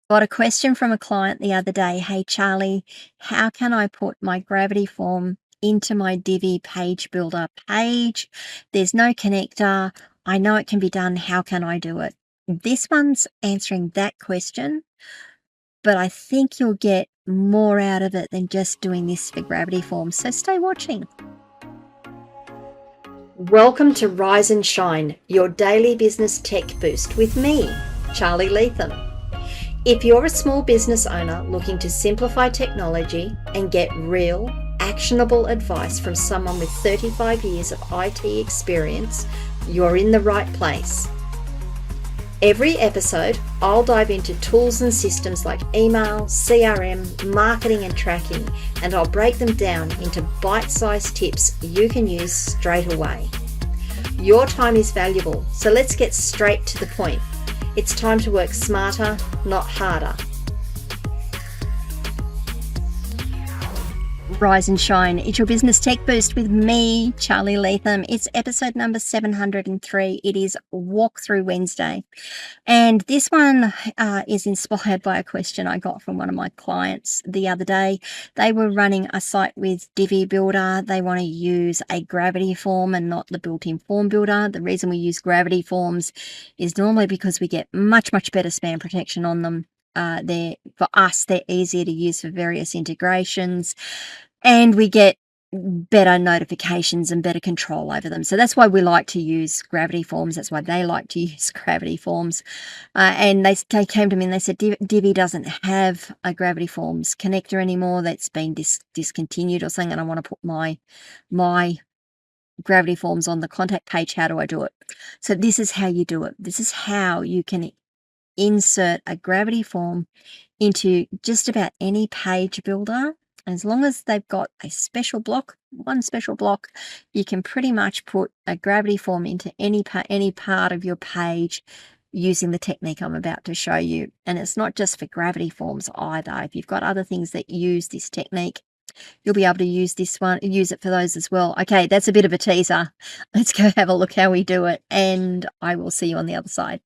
Got a question from a client the other day. Hey, Charlie, how can I put my gravity form into my Divi page builder page? There's no connector. I know it can be done. How can I do it? This one's answering that question, but I think you'll get more out of it than just doing this for gravity forms. So stay watching. Welcome to Rise and Shine, your daily business tech boost with me, Charly Leetham. If you're a small business owner looking to simplify technology and get real, actionable advice from someone with 35 years of IT experience, you're in the right place. Every episode, I'll dive into tools and systems like email, CRM, marketing and tracking, and I'll break them down into bite-sized tips you can use straight away. Your time is valuable, so let's get straight to the point. It's time to work smarter, not harder. Rise and Shine. It's your business tech boost with me, Charly Leetham. It's episode number 703. It is Walkthrough Wednesday. And this one is inspired by a question I got from one of my clients the other day. They were running a site with Divi Builder. They want to use a gravity form and not the built-in form builder. The reason we use gravity forms is normally because we get much, much better spam protection on them. For us, they're easier to use for various integrations, and we get better notifications and better control over them. So that's why we like to use gravity forms. That's why they like to use gravity forms. And they came to me and they said, Divi doesn't have a gravity forms connector anymore. That's been discontinued or something. And I want to put my gravity forms on the contact page. How do I do it? So this is how you do it. This is how you can insert a gravity form into just about any page builder. As long as they've got a special block, one special block, you can pretty much put a gravity form into any part of your page using the technique I'm about to show you. And it's not just for gravity forms either. If you've got other things that use this technique, you'll be able to use it for those as well. Okay, that's a bit of a teaser. Let's go have a look how we do it, and I will see you on the other side.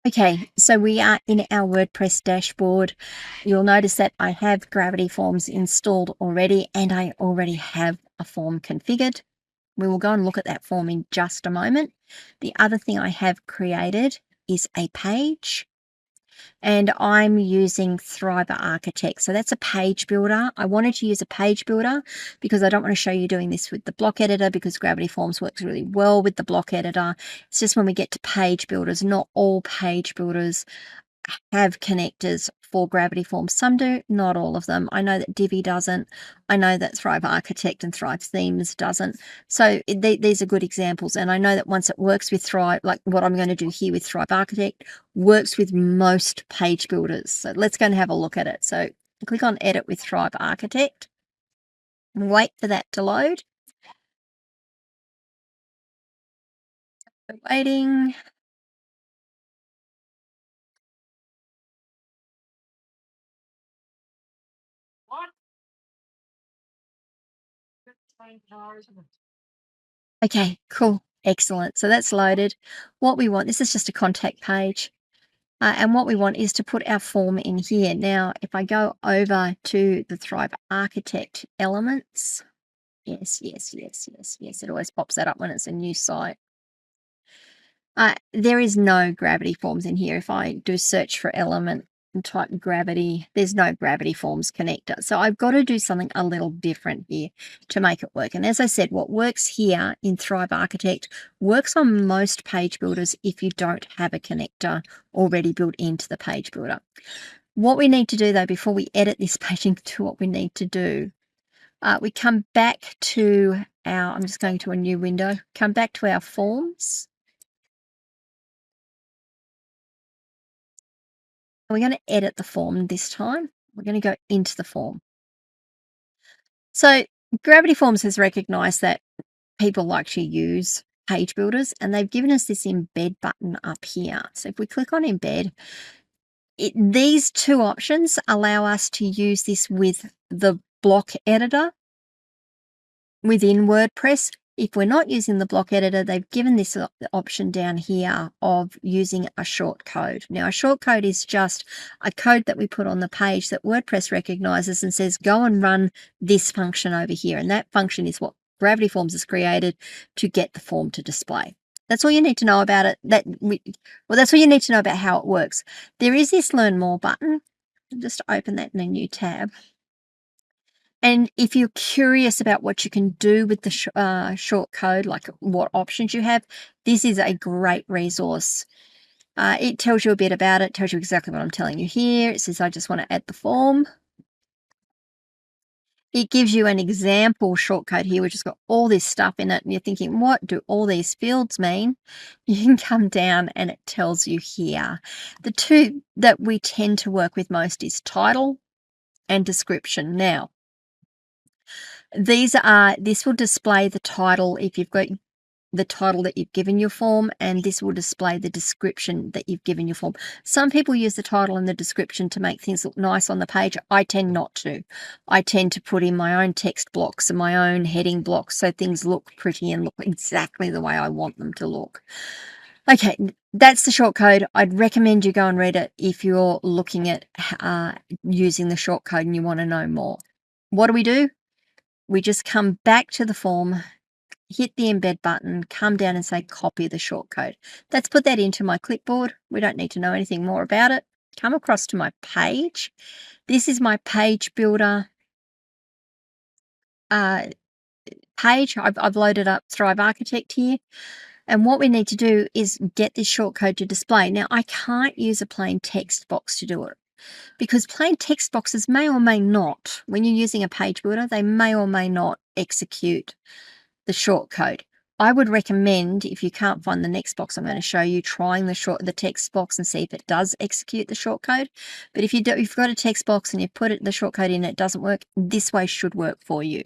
Okay, so we are in our WordPress dashboard. You'll notice that I have gravity forms installed already, and I already have a form configured. We will go and look at that form in just a moment. The other thing I have created is a page, and I'm using Thriver Architect. So that's a page builder. I wanted to use a page builder because I don't want to show you doing this with the block editor, because Gravity Forms works really well with the block editor. It's just when we get to page builders, not all page builders have connectors for gravity forms. Some do, not all of them. I know that Divi doesn't. I know that Thrive Architect and Thrive Themes doesn't. So these are good examples. And I know that once it works with Thrive, like what I'm going to do here with Thrive Architect, works with most page builders. So let's go and have a look at it. So click on Edit with Thrive Architect and wait for that to load. Waiting. Okay, cool. Excellent. So that's loaded. What we want, this is just a contact page. And what we want is to put our form in here. Now, if I go over to the Thrive Architect elements, yes, it always pops that up when it's a new site. There is no gravity forms in here. If I do search for element and type gravity, there's no gravity forms connector. So I've got to do something a little different here to make it work. And as I said, what works here in Thrive Architect works on most page builders if you don't have a connector already built into the page builder. What we need to do though, before we edit this page into what we need to do, we come back to our, I'm just going to a new window, come back to our forms. We're going to edit the form this time. We're going to go into the form. So Gravity Forms has recognized that people like to use page builders, and they've given us this embed button up here. So if we click on embed, these two options allow us to use this with the block editor within WordPress. If we're not using the block editor, they've given this option down here of using a shortcode. Now, a shortcode is just a code that we put on the page that WordPress recognizes and says, go and run this function over here. And that function is what Gravity Forms has created to get the form to display. That's all you need to know about it. That's all you need to know about how it works. There is this Learn More button. I'll just open that in a new tab. And if you're curious about what you can do with the shortcode, like what options you have, this is a great resource. It tells you a bit about it, tells you exactly what I'm telling you here. It says, I just want to add the form. It gives you an example shortcode here, which has got all this stuff in it. And you're thinking, what do all these fields mean? You can come down and it tells you here. The two that we tend to work with most is title and description. Now, this will display the title if you've got the title that you've given your form, and this will display the description that you've given your form. Some people use the title and the description to make things look nice on the page. I tend not to. I tend to put in my own text blocks and my own heading blocks so things look pretty and look exactly the way I want them to look. Okay, that's the shortcode. I'd recommend you go and read it if you're looking at using the shortcode and you want to know more. What do? We just come back to the form, hit the embed button, come down and say copy the shortcode. Let's put that into my clipboard. We don't need to know anything more about it. Come across to my page. This is my page builder page. I've loaded up Thrive Architect here. And what we need to do is get this shortcode to display. Now, I can't use a plain text box to do it, because plain text boxes may or may not, when you're using a page builder, they may or may not execute the shortcode. I would recommend, if you can't find the next box I'm going to show you, trying the text box and see if it does execute the shortcode. But if you've got a text box and you put the shortcode in and it doesn't work, this way should work for you.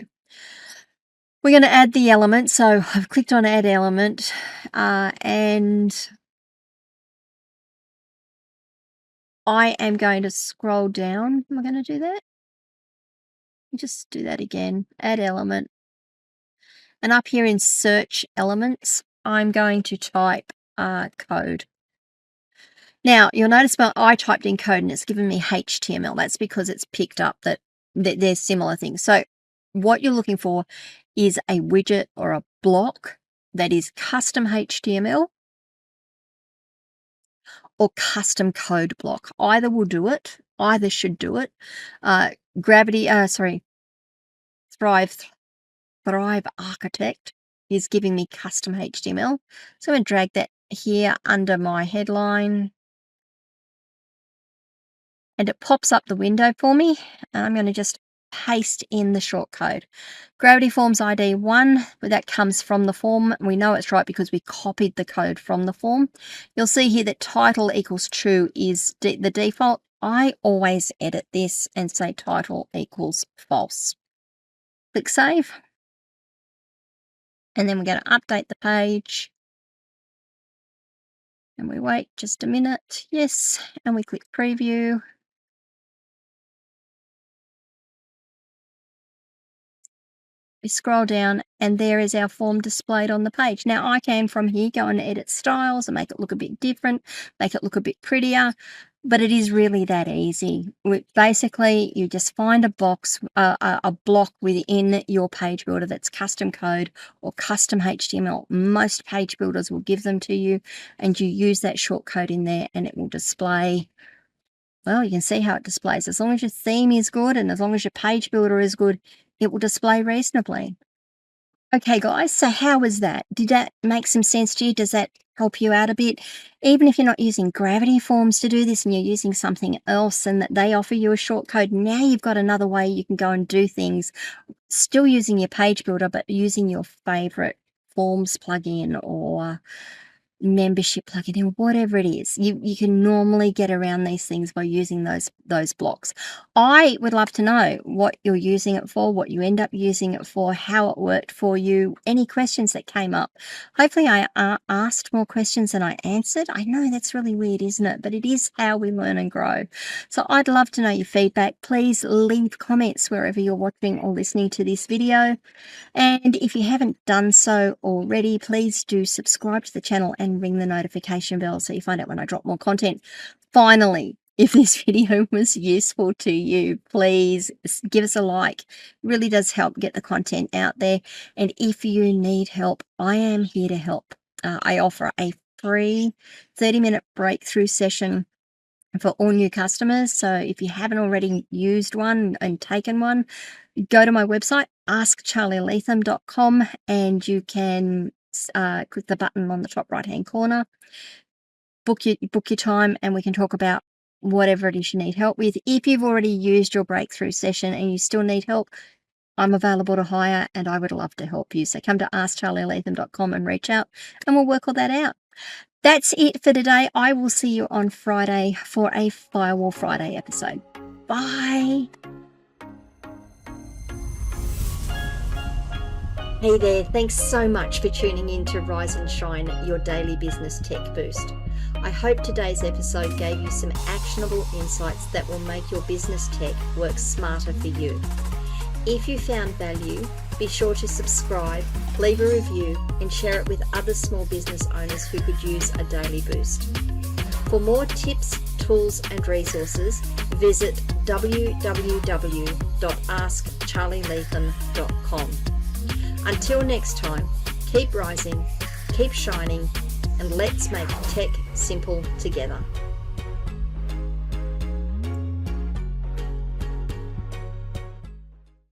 We're going to add the element. So I've clicked on add element and I am going to scroll down. Am I going to do that? Just do that again. Add element. And up here in search elements, I'm going to type code. Now, you'll notice I typed in code and it's given me HTML. That's because it's picked up that there's similar things. So what you're looking for is a widget or a block that is custom HTML or custom code block. Either will do it. Either should do it. Thrive Architect is giving me custom HTML. So I'm going to drag that here under my headline. And it pops up the window for me. And I'm going to just paste in the shortcode. Gravity Forms ID 1, that comes from the form. We know it's right because we copied the code from the form. You'll see here that title equals true is the default. I always edit this and say title equals false. Click Save. And then we're going to update the page. And we wait just a minute. Yes. And we click Preview. We scroll down and there is our form displayed on the page. Now I can from here go and edit styles and make it look a bit different, make it look a bit prettier, but it is really that easy. Basically, you just find a box, a block within your page builder that's custom code or custom HTML. Most page builders will give them to you, and you use that shortcode in there and it will display. Well, you can see how it displays. As long as your theme is good and as long as your page builder is good, it will display reasonably. Okay, guys, so how was that? Did that make some sense to you? Does that help you out a bit? Even if you're not using Gravity Forms to do this and you're using something else and that they offer you a shortcode, now you've got another way you can go and do things, still using your page builder, but using your favorite forms plugin or membership plugin, whatever it is. You can normally get around these things by using those blocks. I would love to know what you're using it for, what you end up using it for, how it worked for you, any questions that came up. Hopefully I asked more questions than I answered. I know that's really weird, isn't it? But it is how we learn and grow. So I'd love to know your feedback. Please leave comments wherever you're watching or listening to this video. And if you haven't done so already, please do subscribe to the channel and ring the notification bell so you find out when I drop more content. Finally, if this video was useful to you, please give us a like. It really does help get the content out there. And if you need help, I am here to help. I offer a free 30-minute breakthrough session for all new customers. So if you haven't already used one and taken one, go to my website, askcharlyleetham.com, and you can click the button on the top right-hand corner, book your time, and we can talk about whatever it is you need help with. If you've already used your breakthrough session and you still need help, I'm available to hire and I would love to help you. So come to askcharlyleetham.com and reach out and we'll work all that out. That's it for today. I will see you on Friday for a Firewall Friday episode. Bye. Hey there, thanks so much for tuning in to Rise and Shine, your daily business tech boost. I hope today's episode gave you some actionable insights that will make your business tech work smarter for you. If you found value, be sure to subscribe, leave a review, and share it with other small business owners who could use a daily boost. For more tips, tools, and resources, visit www.askcharlyleetham.com. Until next time, keep rising, keep shining, and let's make tech simple together.